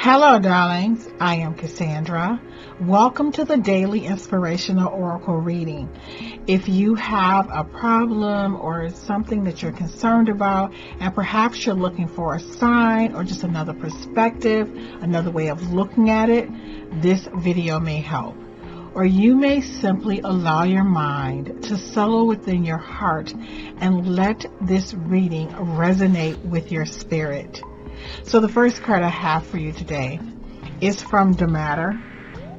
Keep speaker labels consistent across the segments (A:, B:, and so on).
A: Hello, darlings. I am Cassandra. Welcome to the Daily Inspirational Oracle Reading. If you have a problem or something that you're concerned about, and perhaps you're looking for a sign or just another perspective, another way of looking at it, this video may help. Or you may simply allow your mind to settle within your heart and let this reading resonate with your spirit. So the first card I have for you today is from Demeter.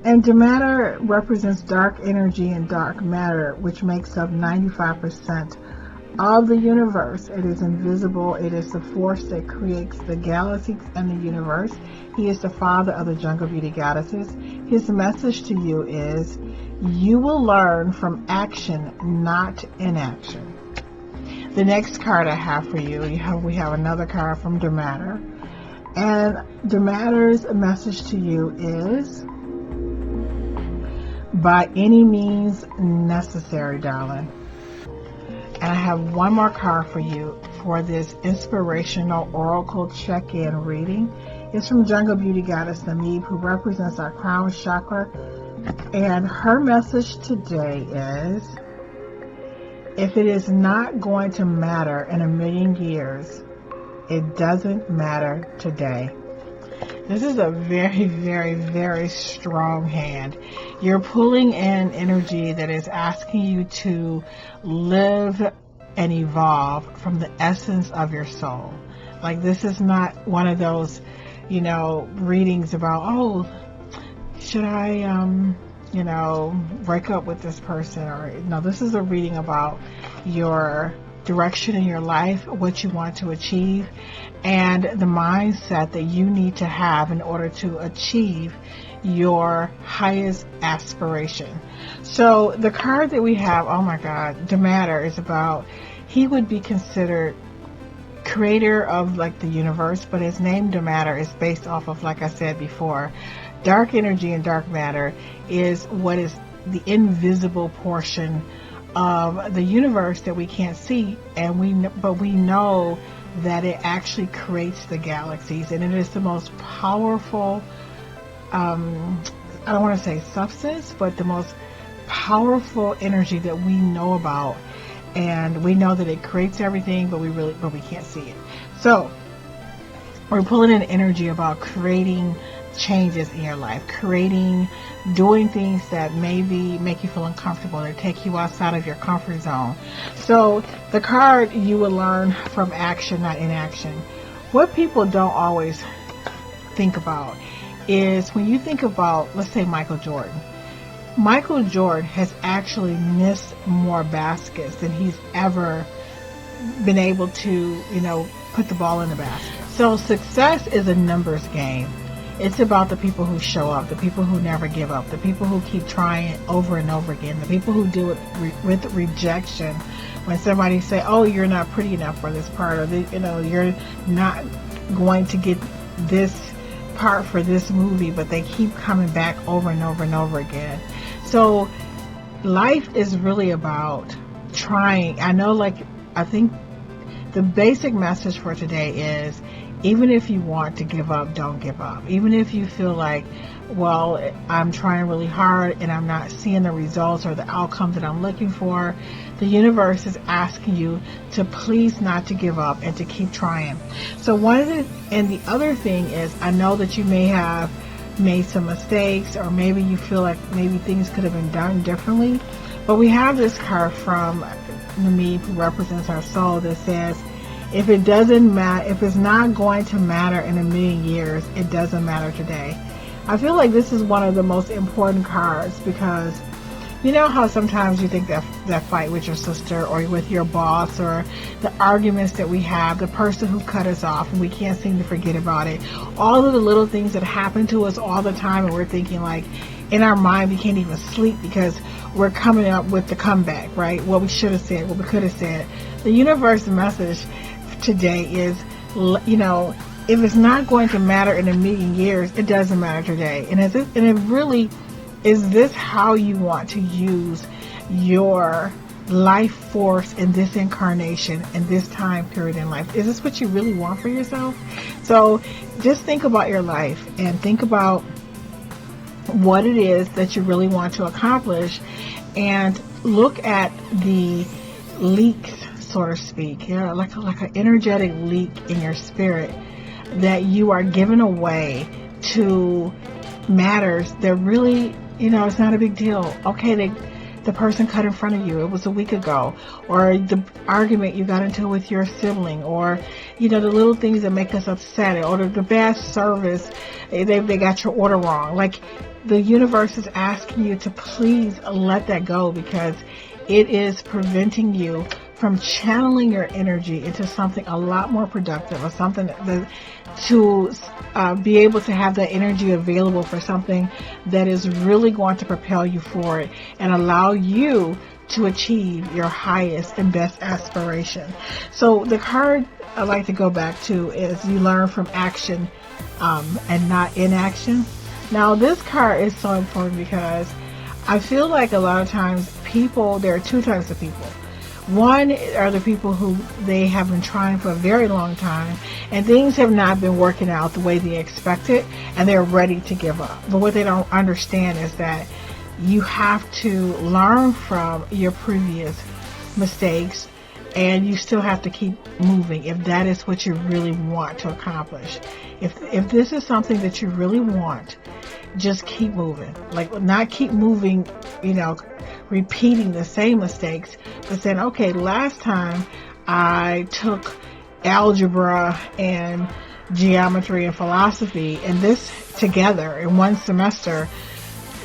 A: And Demeter represents dark energy and dark matter, which makes up 95% of the universe. It is invisible. It is the force that creates the galaxies and the universe. He is the father of the Jungle Beauty goddesses. His message to you is, you will learn from action, not inaction. The next card I have for you, we have another card from Demeter. And Demeter's message to you is, by any means necessary, darling. And I have one more card for you for this inspirational oracle check-in reading. It's from Jungle Beauty Goddess Namib, who represents our crown chakra. And her message today is, if it is not going to matter in a million years, it doesn't matter today. This is a very, very, very strong hand. You're pulling in energy that is asking you to live and evolve from the essence of your soul. Like, this is not one of those, readings about, oh, should I, break up with this person? Or no, this is a reading about your direction in your life, what you want to achieve, and the mindset that you need to have in order to achieve your highest aspiration. So the card that we have, oh my God, Demeter, is about, he would be considered creator of the universe, but his name Demeter is based off of, like I said before, dark energy and dark matter is what is the invisible portion of the universe that we can't see, but we know that it actually creates the galaxies, and it is the most powerful, I don't want to say substance, but the most powerful energy that we know about, and we know that it creates everything, but we can't see it. So we're pulling in energy about creating changes in your life, doing things that maybe make you feel uncomfortable or take you outside of your comfort zone. So the card, you will learn from action, not inaction. What people don't always think about is, when you think about, let's say, Michael Jordan. Michael Jordan has actually missed more baskets than he's ever been able to, put the ball in the basket. So success is a numbers game. It's about the people who show up, the people who never give up, the people who keep trying over and over again, the people who do it with rejection. When somebody say, oh, you're not pretty enough for this part, or you're not going to get this part for this movie, but they keep coming back over and over and over again. So life is really about trying. I think the basic message for today is, even if you want to give up, don't give up. Even if you feel like, well, I'm trying really hard and I'm not seeing the results or the outcome that I'm looking for, the universe is asking you to please not to give up and to keep trying. So the other thing is, I know that you may have made some mistakes, or maybe you feel like maybe things could have been done differently. But we have this card from Namib, who represents our soul, that says, if it doesn't matter, if it's not going to matter in a million years, it doesn't matter today. I feel like this is one of the most important cards, because you know how sometimes you think that fight with your sister or with your boss, or the arguments that we have, the person who cut us off and we can't seem to forget about it, all of the little things that happen to us all the time, and we're thinking, like, in our mind we can't even sleep because we're coming up with the comeback, right? What we should have said, what we could have said. The universe message today is, if it's not going to matter in a million years, it doesn't matter today. And is this how you want to use your life force in this incarnation, in this time period in life? Is this what you really want for yourself? So just think about your life and think about what it is that you really want to accomplish, and look at the leaks, so to speak, like an energetic leak in your spirit that you are giving away to matters that really, it's not a big deal. Okay, the person cut in front of you, it was a week ago, or the argument you got into with your sibling, or the little things that make us upset, or the bad service, they got your order wrong. Like, the universe is asking you to please let that go, because it is preventing you from channeling your energy into something a lot more productive, or something to be able to have that energy available for something that is really going to propel you forward and allow you to achieve your highest and best aspiration. So the card I like to go back to is you learn from action and not inaction. Now, this card is so important because I feel like a lot of times there are two types of people. One are the people who they have been trying for a very long time, and things have not been working out the way they expected, and they're ready to give up. But what they don't understand is that you have to learn from your previous mistakes, and you still have to keep moving if that is what you really want to accomplish. If this is something that you really want, just keep moving. Like, not keep moving, repeating the same mistakes, but saying, okay, last time I took algebra and geometry and philosophy and this together in one semester.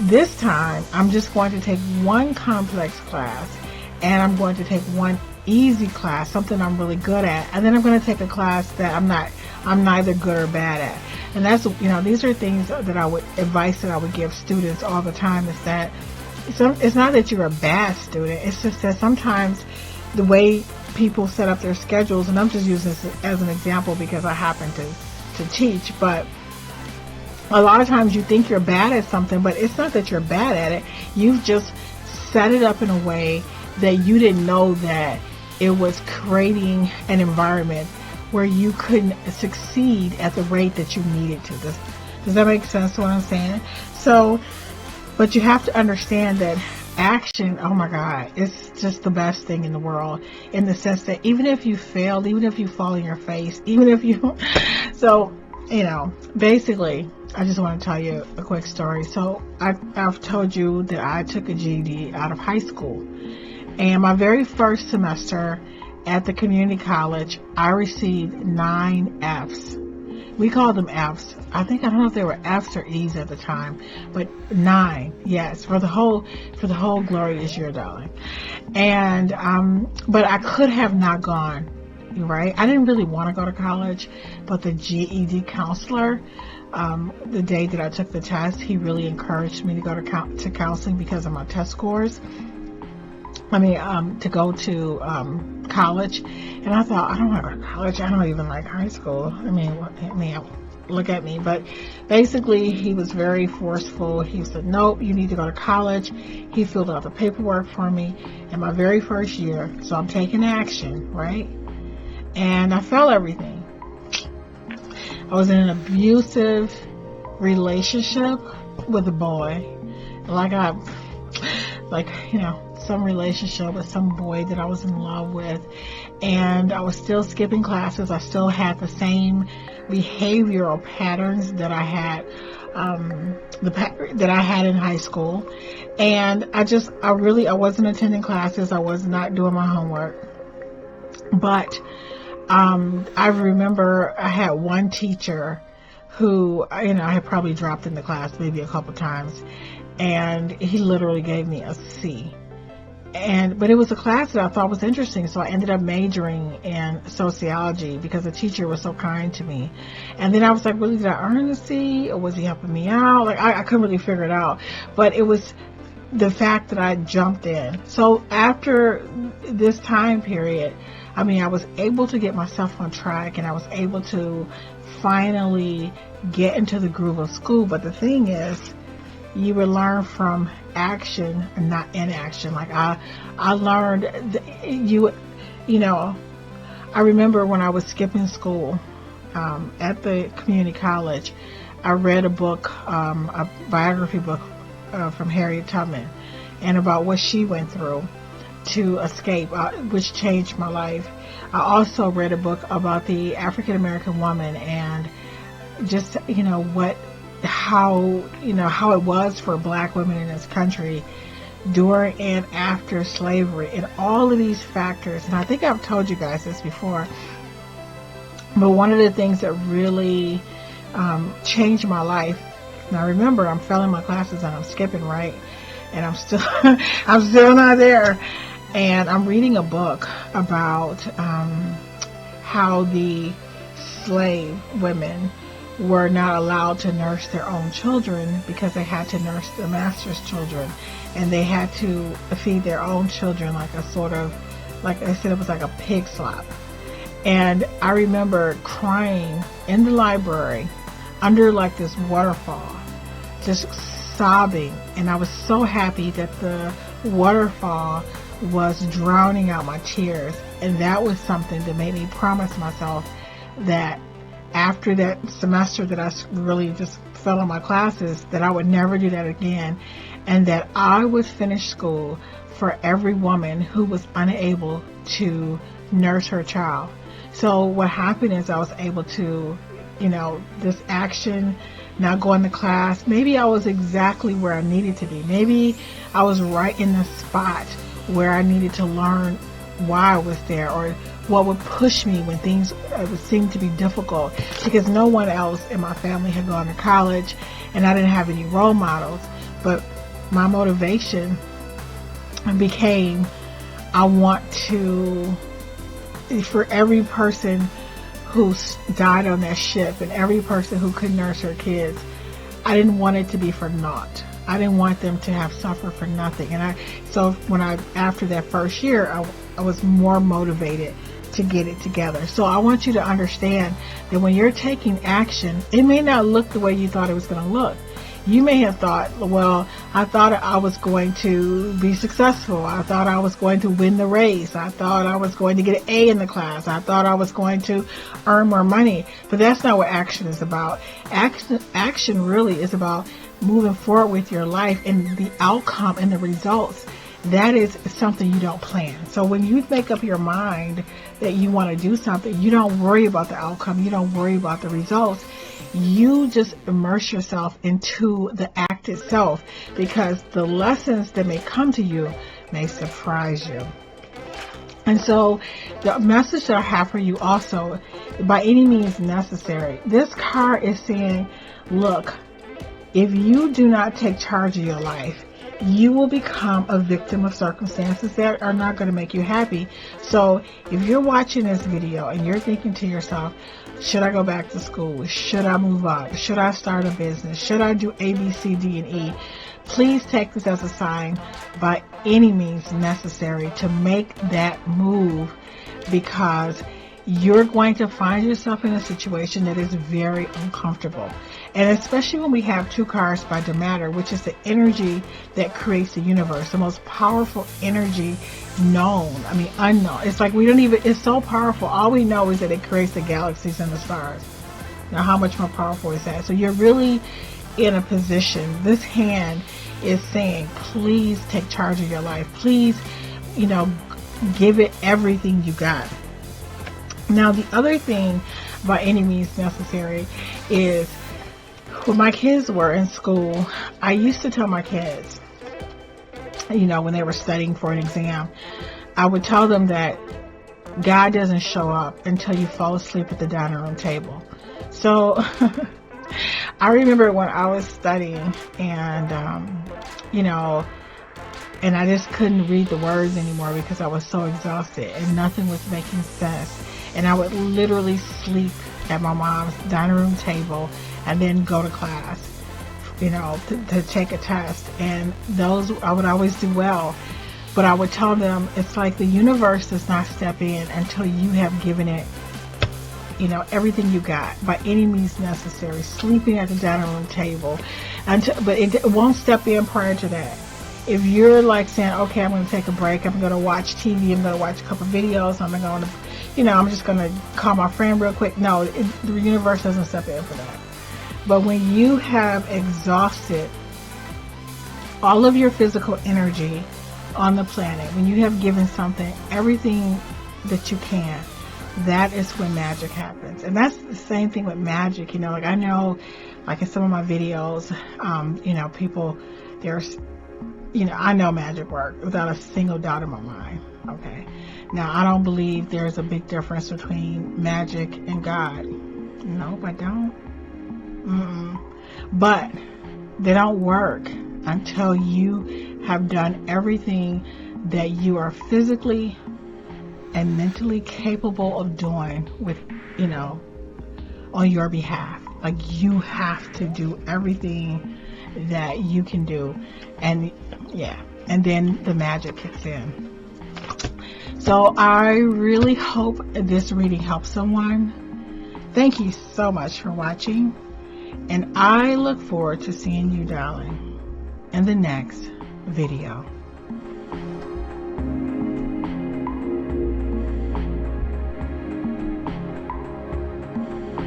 A: This time I'm just going to take one complex class, and I'm going to take one easy class, something I'm really good at, and then I'm going to take a class that I'm neither good or bad at. And that's, these are things that advice that I would give students all the time, is that it's not that you're a bad student, it's just that sometimes the way people set up their schedules, and I'm just using this as an example because I happen to teach, but a lot of times you think you're bad at something, but it's not that you're bad at it. You've just set it up in a way that you didn't know that it was creating an environment where you couldn't succeed at the rate that you needed to. Does that make sense what I'm saying? So, but you have to understand that action, oh my God, it's just the best thing in the world, in the sense that even if you fail, even if you fall in your face, even if you, so, basically, I just want to tell you a quick story. So I've told you that I took a GED out of high school, and my very first semester at the community college, I received 9 Fs. We called them Fs. I don't know if they were Fs or E's at the time, but 9, yes, for the whole glorious year, darling. And but I could have not gone, right? I didn't really want to go to college, but the GED counselor, the day that I took the test, he really encouraged me to go to counseling because of my test scores. To go to college, and I thought, I don't want to go to college. I don't even like high school. Look at me. But basically, he was very forceful. He said, nope, you need to go to college. He filled out the paperwork for me in my very first year. So I'm taking action, right? And I failed everything. I was in an abusive relationship with a boy. Some relationship with some boy that I was in love with, and I was still skipping classes. I still had the same behavioral patterns that I had that I had in high school, and I wasn't attending classes. I was not doing my homework. But I remember I had one teacher who, I had probably dropped in the class maybe a couple times, and he literally gave me a C. But it was a class that I thought was interesting, so I ended up majoring in sociology because the teacher was so kind to me. And then I was like, really, did I earn a C, or was he helping me out? I couldn't really figure it out. But it was the fact that I jumped in. So after this time period, I was able to get myself on track, and I was able to finally get into the groove of school. But the thing is, you would learn from action and not inaction. Like I learned I remember when I was skipping school at the community college, I read a book, a biography book from Harriet Tubman, and about what she went through to escape, which changed my life. I also read a book about the African American woman, and just how it was for black women in this country during and after slavery, and all of these factors. And I think I've told you guys this before, but one of the things that really changed my life. Now remember, I'm failing my classes and I'm skipping, right? And I'm still not there. And I'm reading a book about how the slave women were not allowed to nurse their own children because they had to nurse the master's children, and they had to feed their own children like a sort of, like I said, it was like a pig slop. And I remember crying in the library under like this waterfall, just sobbing, and I was so happy that the waterfall was drowning out my tears. And that was something that made me promise myself that after that semester that I really just fell on my classes, that I would never do that again, and that I would finish school for every woman who was unable to nurse her child. So what happened is I was able to, this action, not going to class. Maybe I was exactly where I needed to be. Maybe I was right in the spot where I needed to learn why I was there, or what would push me when things would seem to be difficult, because no one else in my family had gone to college and I didn't have any role models. But my motivation became, I want to, for every person who died on that ship and every person who couldn't nurse her kids, I didn't want it to be for naught. I didn't want them to have suffered for nothing. And after that first year, I was more motivated to get it together. So I want you to understand that when you're taking action, it may not look the way you thought it was going to look. You may have thought, well, I thought I was going to be successful. I thought I was going to win the race. I thought I was going to get an A in the class. I thought I was going to earn more money. But that's not what action is about. Action really is about moving forward with your life, and the outcome and the results. That is something you don't plan. So when you make up your mind that you want to do something, you don't worry about the outcome. You don't worry about the results. You just immerse yourself into the act itself, because the lessons that may come to you may surprise you. And so the message that I have for you also, by any means necessary, this card is saying, look, if you do not take charge of your life, you will become a victim of circumstances that are not going to make you happy. So if you're watching this video and you're thinking to yourself, should I go back to school? Should I move up? Should I start a business? Should I do A, B, C, D, and E? Please take this as a sign, by any means necessary, to make that move, because you're going to find yourself in a situation that is very uncomfortable. And especially when we have two cards by the matter, which is the energy that creates the universe, the most powerful energy unknown. It's like it's so powerful. All we know is that it creates the galaxies and the stars. Now, how much more powerful is that? So you're really in a position. This hand is saying, please take charge of your life. Please, give it everything you got. Now, the other thing, by any means necessary, is when my kids were in school, I used to tell my kids, when they were studying for an exam, I would tell them that God doesn't show up until you fall asleep at the dining room table. So I remember when I was studying, and, and I just couldn't read the words anymore because I was so exhausted and nothing was making sense. And I would literally sleep at my mom's dining room table and then go to class, to take a test. And those, I would always do well. But I would tell them, it's like the universe does not step in until you have given it you know, everything you got by any means necessary, sleeping at the dining room table, but it won't step in prior to that. If you're like saying, okay, I'm going to take a break, I'm going to watch TV, I'm going to watch a couple videos, I'm going to, you know, I'm just going to call my friend real quick. No, the universe doesn't step in for that. But when you have exhausted all of your physical energy on the planet, when you have given something everything that you can, that is when magic happens. And that's the same thing with magic. You know, like I know, like in some of my videos, you know, people, there's, you know, I know magic work without a single doubt in my mind. Okay. Now, I don't believe there's a big difference between magic and God. Nope, I don't. But they don't work until you have done everything that you are physically and mentally capable of doing with, you know, on your behalf. Like, you have to do everything that you can do, and yeah, and then the magic kicks in. So I really hope this reading helps someone. Thank you so much for watching, and I look forward to seeing you, darling, in the next video.